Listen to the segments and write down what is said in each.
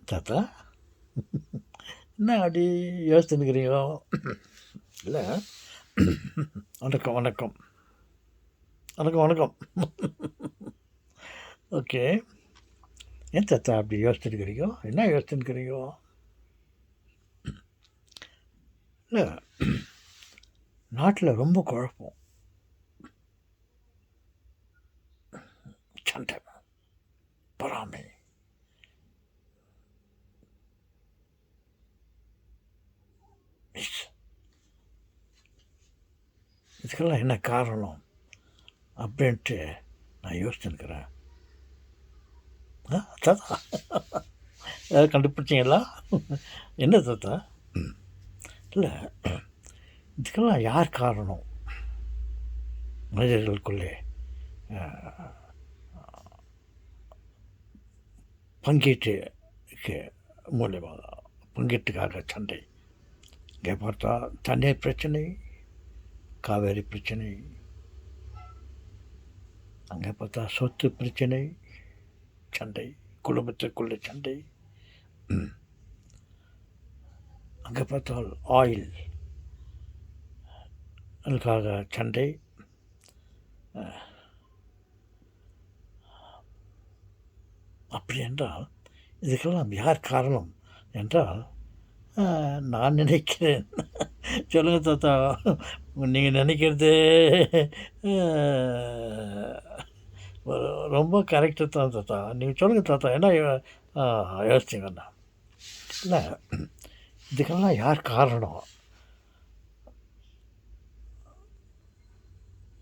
தாத்தா என்ன அப்படி யோசிச்சுன்னுக்கிறீங்களோ? இல்லை, வணக்கம் வணக்கம் வணக்கம் வணக்கம். ஓகே, ஏன் தாத்தா அப்படி யோசிச்சுருக்கிறீங்க? என்ன யோசிச்சுருக்கிறீங்க? இல்லை, நாட்டில் ரொம்ப குழப்பம், சண்டை, பொறாமை. இதுக்கெல்லாம் என்ன காரணம் அப்படின்ட்டு நான் யோசிச்சுருக்கிறேன். தாத்தா ஏதாவது கண்டுபிடிச்சிங்களா? என்ன தாத்தா? இல்லை, இதுக்கெல்லாம் யார் காரணம்? மனிதர்களுக்குள்ளே பங்கீட்டுக்கு மூலியமாக பங்கீட்டுக்காக சண்டை. இங்கே பார்த்தா தண்ணீர் பிரச்சனை, காவேரி பிரச்சனை, அங்கே பார்த்தா சொத்து பிரச்சனை, சண்டை, குடும்பத்துக்குள்ளே சண்டை, அங்கே பார்த்தால் ஆயில் அதுக்காக சண்டை. அப்படி என்றால் இதுக்கெல்லாம் யார் காரணம் என்றால் நான் நினைக்கிறேன். சொல்லுங்கள் தாத்தா, நீங்கள் நினைக்கிறது ரொம்ப கரெக்டு தான் தாத்தா. நீங்கள் சொல்லுங்கள் தாத்தா, என்ன யோசிச்சிங்கண்ணா? இல்லை, இதுக்கெல்லாம் யார் காரணம்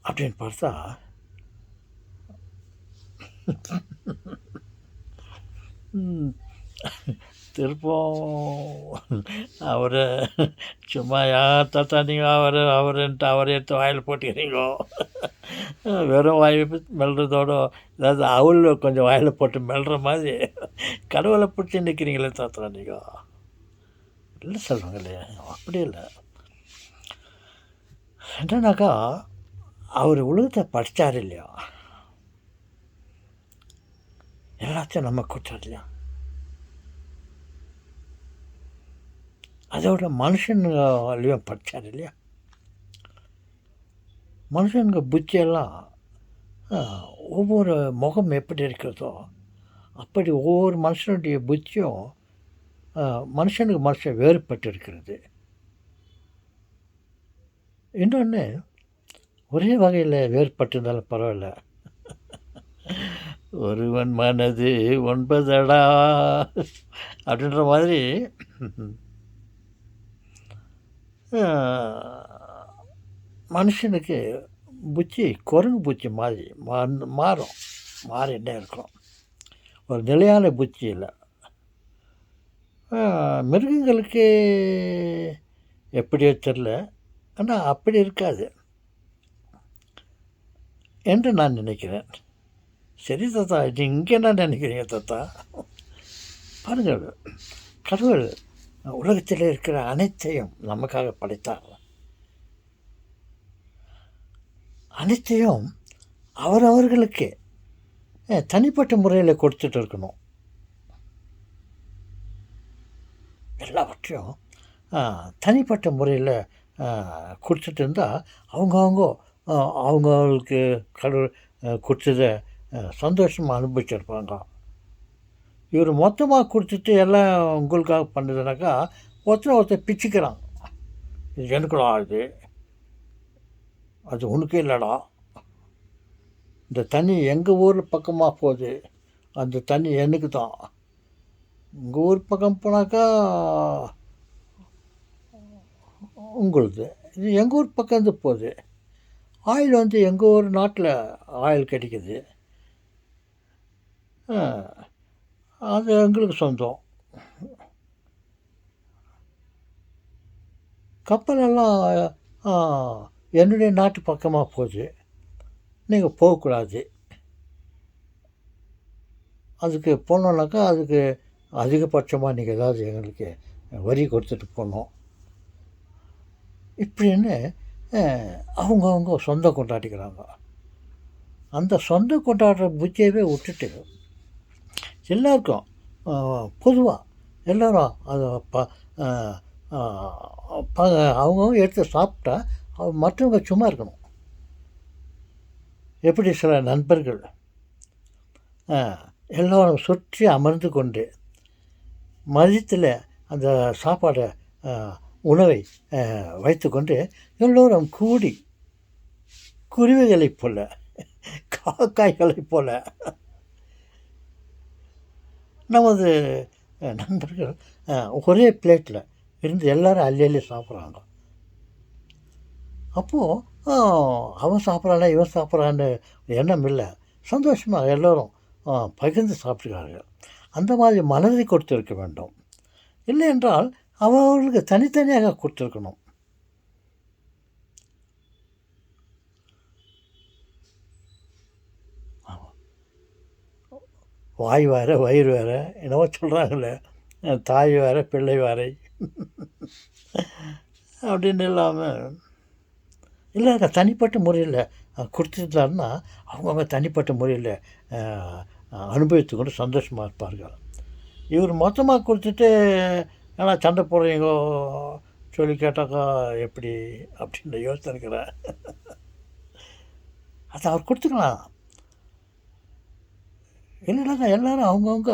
அப்படின்னு பார்த்தா திருப்பம் அவரை சும்மா யார் தாத்தா நீங்கள் அவருன்ட்டு அவரை எடுத்து வாயில் போட்டுக்கிறீங்களோ? வெறும் வாய் மெல்றதோட ஏதாவது அவள் கொஞ்சம் வாயில் போட்டு மெல்ற மாதிரி கடவுளை பிடிச்சி நிற்கிறீங்களே தாத்தா நீங்கள். இல்லை சொல்லுவாங்க இல்லையா, அப்படி இல்லை. என்னன்னாக்கா அவர் உலகத்தை படித்தார் இல்லையா, எல்லாத்தையும் நம்ம கொடுத்தார் இல்லையா. அதோட மனுஷனுலையும் படித்தார் இல்லையா. மனுஷனுங்க புத்தியெல்லாம் ஒவ்வொரு முகம் எப்படி இருக்கிறதோ அப்படி ஒவ்வொரு மனுஷனுடைய புத்தியும் மனுஷனுக்கு மனுஷன் வேறுபட்டு இருக்கிறது. இன்னொன்று, ஒரே வகையில் வேறுபட்டிருந்தாலும் பரவாயில்ல, ஒருவன் மனது 9 அப்படின்ற மாதிரி மனுஷனுக்கு புத்தி குரங்கு பூச்சி மாதிரி மாறிட்டே இருக்கும். ஒரு நிலையான புத்தி இல்லை. மிருகங்களுக்கு எப்படியோ தெரில, ஆனால் அப்படி இருக்காது என்று நான் நினைக்கிறேன். சரி தாத்தா, இது இங்கே என்ன நினைக்கிறீங்க தாத்தா? பாருங்கள், கடவுள் உலகத்தில் இருக்கிற அனைத்தையும் நமக்காக படைத்தார். அனைத்தையும் அவரவர்களுக்கு தனிப்பட்ட முறையில் கொடுத்துட்டு இருக்கணும். எல்லாவற்றையும் தனிப்பட்ட முறையில் கொடுத்துட்டு இருந்தால் அவங்களுக்கு கடவுள் கொடுத்ததை சந்தோஷமாக அனுபவிச்சிருப்பாங்க. இவர் மொத்தமாக கொடுத்துட்டு எல்லாம் உங்களுக்காக பண்ணுதுனாக்கா ஒருத்தர் பிச்சுக்கிறான். இது எனக்குடா, அது உனக்கே இல்லைடா, இந்த தண்ணி எங்கள் ஊர் பக்கமாக போகுது, அந்த தண்ணி எனக்கு தான். உங்கள் ஊர் பக்கம் போனாக்கா உங்களுது, இது எங்கள் ஊர் பக்கம் போகுது. ஆயில் எங்கள் ஊர் நாட்டில் ஆயில் கிடைக்குது, அது எங்களுக்கு சொந்தம். கப்பலெல்லாம் என்னுடைய நாட்டு பக்கமாக போகுது, நீங்கள் போகக்கூடாது. அதுக்கு போனோன்னாக்கா அதுக்கு அதிகபட்சமாக நீங்கள் ஏதாவது எங்களுக்கு வரி கொடுத்துட்டு போகணும். இப்படின்னு அவங்கவுங்க சொந்தம் கொண்டாடிக்கிறாங்க. அந்த சொந்த கொண்டாடுற பூஜையவே விட்டுட்டு எல்லாருக்கும் பொதுவாக எல்லோரும் அதை அவங்கவுங்க எடுத்து சாப்பிட்டா மற்றவங்க சும்மா இருக்கணும். எப்படி சில நண்பர்கள் எல்லோரும் சுற்றி அமர்ந்து கொண்டு மதியத்தில் அந்த சாப்பாடை உணவை வைத்துக்கொண்டு எல்லோரும் கூடி குருவிகளைப் போல காக்காய்களைப் போல நமது நண்பர்கள் ஒரே பிளேட்டில் இருந்து எல்லோரும் அள்ளி அள்ளி சாப்பிட்றாங்க. அப்போது அவன் சாப்பிட்றானே இவன் சாப்பிட்றான்னு எண்ணம் இல்லை, சந்தோஷமாக எல்லோரும் பகிர்ந்து சாப்பிடுகிறார்கள். அந்த மாதிரி மனதை கொடுத்திருக்க வேண்டும். இல்லை என்றால் அவர்களுக்கு தனித்தனியாக கொடுத்துருக்கணும். வாய் வேறு வயிறு வேறு என்னவோ சொல்கிறாங்களே, தாய் வேறு பிள்ளை வேறு அப்படின்னு இல்லாமல் இல்லை தனிப்பட்ட முறையில் கொடுத்துட்டாருன்னா அவங்கவுங்க தனிப்பட்ட முறையில் அனுபவித்து கொண்டு சந்தோஷமாக இருப்பார்கள். இவர் மொத்தமாக கொடுத்துட்டு ஏன்னா சண்டை போடுறீங்கோ சொல்லி கேட்டாக்கா எப்படி அப்படின்னு யோசனை இருக்கிறேன். அதை அவர் கொடுத்துக்கலாம். இல்லைனாக்கா எல்லோரும் அவங்கவுங்க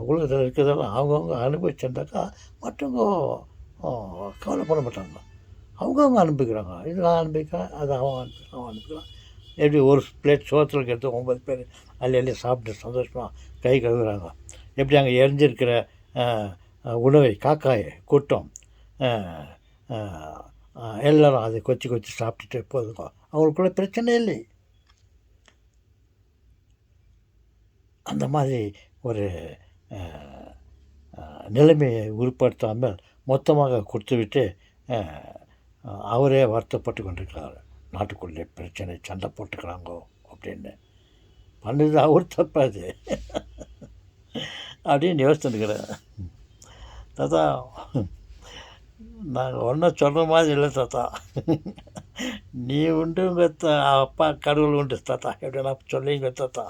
உலகத்தில் இருக்கிறதெல்லாம் அவங்கவுங்க அனுபவிச்சிருந்தாக்கா மற்றவங்க கவலைப்பட மாட்டாங்க. அவங்கவுங்க அனுப்பிக்கிறாங்க. இது நான் அனுப்பிக்கிறேன், அது அவன் அனுப்பிக்கிறான். எப்படி ஒரு பிளேட் சோத்தில் எடுத்து 9 பேர் அள்ளி அள்ளி சாப்பிட்டு சந்தோஷமாக கை கழுவுறாங்க. எப்படி அங்கே எரிஞ்சிருக்கிற உணவை காக்காய் கூட்டம் எல்லோரும் அதை கொச்சி கொச்சி சாப்பிட்டுட்டு போதுங்க, அவங்களுக்குள்ள பிரச்சனை இல்லை. அந்த மாதிரி ஒரு நிலைமையை உருப்படுத்தாமல் மொத்தமாக கொடுத்துவிட்டு அவரே வருத்தப்பட்டு கொண்டிருக்கிறார். நாட்டுக்குள்ளே பிரச்சனை சண்டை போட்டுக்கிறாங்கோ அப்படின்னு பண்ணது அவர் தப்பாது அப்படின்னு யோசிச்சுருக்கிறேன். தாத்தா நாங்கள் ஒன்றும் சொல்கிற மாதிரி இல்லை தாத்தா, நீ உண்டு உங்கள் அப்பா கடவுள் உண்டு தாத்தா எப்படின்னா சொல்லிங்க தாத்தா.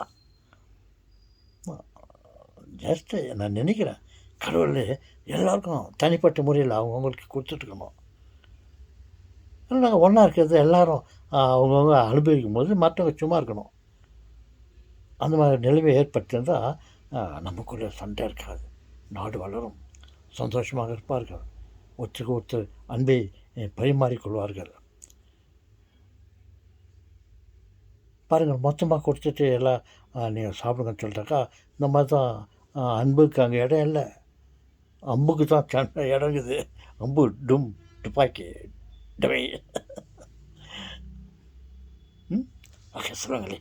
ஜஸ்ட்டு நான் நினைக்கிறேன் கடவுள் எல்லாருக்கும் தனிப்பட்ட முறையில் அவங்கவுங்களுக்கு கொடுத்துட்ருக்கணும். இல்லை நாங்கள் ஒன்றா இருக்கிறது எல்லோரும் அவங்கவுங்க அனுபவிக்கும் போது மற்றவங்க சும்மா இருக்கணும். அந்த மாதிரி நிலைமை ஏற்பட்டிருந்தால் நமக்குள்ளே சண்டை இருக்காது, நாடு வளரும், சந்தோஷமாக இருப்பார்கள், ஒருத்தருக்கு ஒருத்தர் அன்பை பரிமாறிக்கொள்வார்கள். பாருங்கள், மொத்தமாக கொடுத்துட்டு எல்லாம் நீங்கள் சாப்பிடுங்கன்னு சொல்லிட்டாக்கா இந்த மாதிரி தான் அன்புக்கு அங்கே இடம் இல்லை, அம்புக்கு தான் சண்டை இடங்குது. அம்பு டும் துப்பாக்கி டவை. ஓகே சொல்லுங்களே,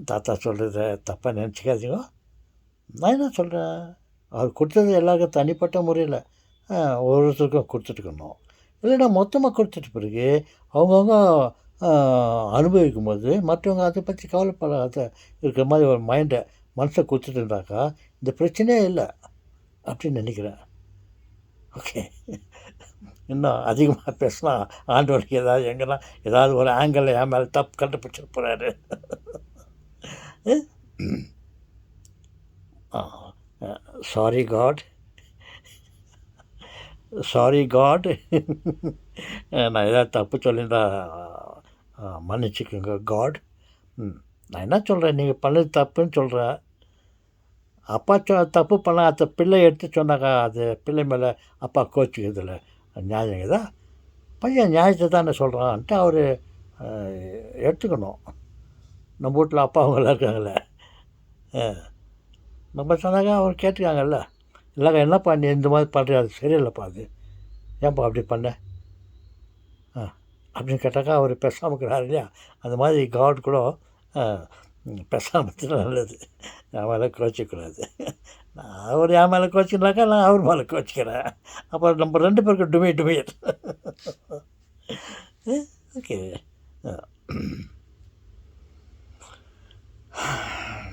தாத்தா சொல்கிறத தப்பாக நினச்சிக்காதீங்க. நான் என்ன சொல்கிறேன், அவர் கொடுத்தது எல்லாருக்கும் தனிப்பட்ட முறையில் ஒவ்வொருத்தருக்கும் கொடுத்துட்டுக்கணும். இல்லைன்னா மொத்தமாக கொடுத்துட்டு பிறகு அவங்கவுங்க அனுபவிக்கும் போது மற்றவங்க அதை பற்றி கவலைப்படாத இருக்கிற மாதிரி ஒரு மைண்டை மனசை கொடுத்துட்டு இருந்தாக்கா இந்த பிரச்சனையே இல்லை அப்படின்னு நினைக்கிறேன். ஓகே, இன்னும் அதிகமாக பேசினா ஆண்டவனுக்கு ஏதாவது எங்கன்னா ஏதாவது ஒரு ஆங்கிளில் என் மேலே தப்பு கண்டுபிடிச்சிட்டு போகிறாரு. சாரி காட், சாரி காட், நான் ஏதாவது தப்பு சொல்லியிருந்தா மன்னிச்சுக்கோங்க காட். நான் என்ன சொல்கிறேன், நீங்கள் பண்ணது தப்புன்னு சொல்கிறேன். அப்பா தப்பு பண்ணால் அந்த பிள்ளை எடுத்து சொன்னாக்கா அது பிள்ளை மேலே அப்பா கோச்சிக்கிறதுல நியாயங்கதா? பையன் நியாயத்தை தானே சொல்கிறான்ட்டு அவர் எடுத்துக்கணும். நம்ம வீட்டில் அப்பா அவங்களாம் இருக்காங்களே, நம்ம சொன்னாக்கா அவர் கேட்டுக்காங்கல்ல, இல்லைக்கா என்னப்பா நீ இந்த மாதிரி பண்ணுற அது சரியில்லைப்பா, அது ஏன்ப்பா அப்படி பண்ண அப்படின்னு கேட்டாக்கா அவர் பேசாமல் இருக்கிறார் இல்லையா? அந்த மாதிரி காட் கூட பேசாமல் நல்லது, என் மேலே கோச்சிக்கூடாது. அவர் என் மேலே கோச்சிக்கிறாக்கா நான் அவர் மேலே கோச்சிக்கிறேன், அப்புறம் நம்ம 2 பேருக்கு டுமையர். ஓகே.